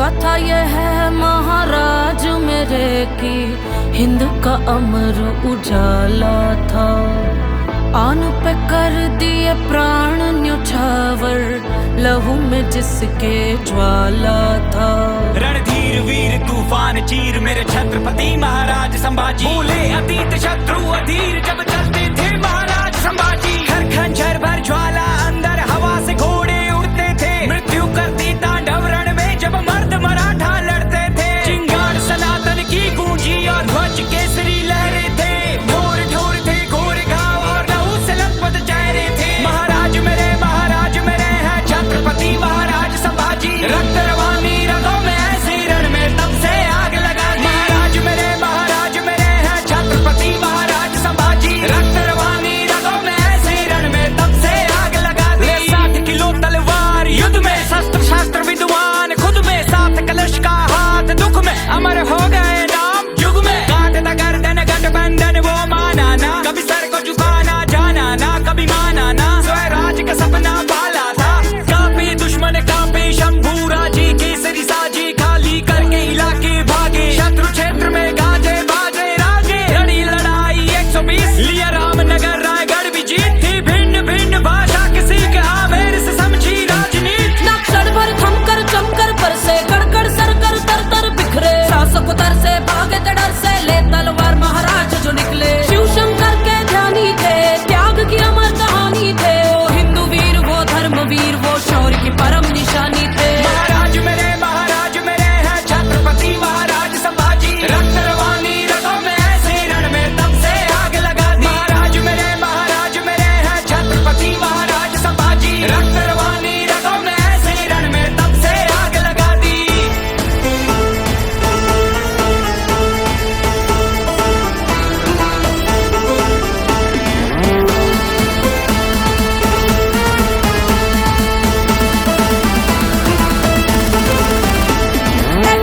गाथा ये है महाराज मेरे की, हिंद का अमर उजाला था। आन पे कर दिए प्राण न्योछावर, लहू में जिसके ज्वाला था। रणधीर वीर तूफान चीर मेरे छत्रपति महाराज संभाजी, भूले अतीत शत्रु अधीर जब चलते थे महाराज संभाजी। हर खंजर भर ज्वाला अंदर हवा से घोड़े उड़ते थे, मृत्यु करती तांडव रण में जब मर्द मराठा लड़ते थे। चिंगार सनातन की गूंजी और ध्वज केसरी लहरे थे, ढोर ढोर थे घोर घाव और लहू से लथपथ चेहरे थे। महाराज मेरे हैं छत्रपति महाराज संभाजी, रक्त रवानी रगों में ऐसे रण में तब से आग लगा दी। महाराज मेरे हैं छत्रपति महाराज संभाजी, रक्त रवानी रगों में ऐसे रण में तब से आग लगा दी। 60 किलो तलवार युद्ध में, शस्त्र शास्त्र विद्वान खुद में, 7 कलश का हाथ दुख में, अमर हो गए नाम युग में। काटता गर्दन गठबंधन वो माना ना, कभी सर को झुकाना जाना ना, कभी माना ना, स्वराज का सपना पाला था। कापी दुश्मन कापी शंभू राजी, केसरी साजी खाली करके इलाके भागे। शत्रु क्षेत्र में गाजे बाजे रागे, लड़ी लड़ाई 120, लिया रामनगर रायगढ़ भी जीत थी। भिन्न भिन्न भाषा किसी के आमेर से समझी राजनीति। नक्सड़ भर थमकर जमकर पर से कड़कड़ सरकर तर तर बिखरे, शासक उतर से भागे डर से, ले तलवार महाराज जो निकले। शिव शंकर के ध्यानी थे, त्याग की अमर कहानी थे, वो हिंदू वीर वो धर्म वीर वो शौर्य की परम निशानी थे। महाराज मेरे हैं छत्रपति महाराज संभाजी, रक्त रवानी रगों में ऐसे रण में तब से आग लगा दी। महाराज मेरे हैं छत्रपति महाराज संभाजी, रक्त रवानी रगों में ऐसे रण में तब से आग लगा दी।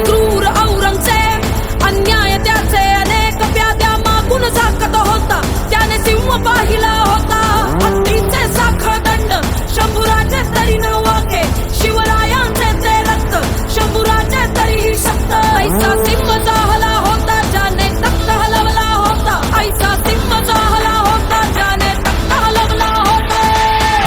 क्रूर औरंगजेब अन्याय त्याचे अनेक व्याध्या मागून झाकत होता, त्याने सिंह पाहिला होता। हत्तीचे साखळ दंड शंभूराचे तरी न वाके, शिवरायांचे ते रक्त शंभूराचे तरीही शक्त। ऐसा सिंह जाहला होता ज्याने तख्त हलवला होता, ऐसा सिंह जाहला होता ज्याने तख्त हलवला होता।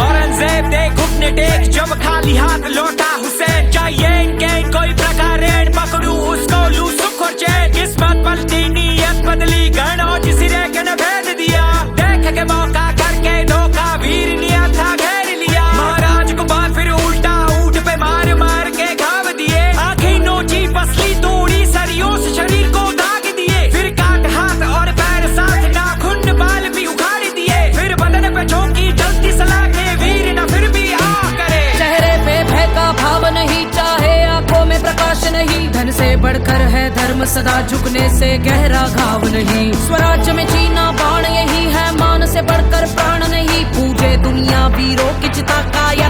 औरंगजेब दे घुटने टेक जब खाली हाथ लौटा हुसैन, चाहिए इनके कोई प्रकार ऋण पकड़ू उसको लू सुख और चैन। किस्मत पलटी नीयत बदली, गण और जिसी रेख ने भेद दिया, देख के मौका करके धोखा वीर नियत था घेर लिया। महाराज को बात फिर उल्टा ऊंट पे मार मार के घाव दिए, आंखें नोची पसली तोड़ी सरियों से शरीर को दाग दिए। फिर काट हाथ और पैर साथ नाखून बाल भी उखाड़ दिए, फिर बदन पे झोंकी जलती सलाखें वीर न फिर भी आ करे। चेहरे पे भय का भाव नहीं, चाहे आंखों में प्रकाश नहीं, धन से बढ़कर है धर्म सदा झुकने से गहरा घाव नहीं। स्वराज्य में जीना बाण यही है, मान से बढ़कर प्राण नहीं, पूजे दुनिया वीरों की चिता काया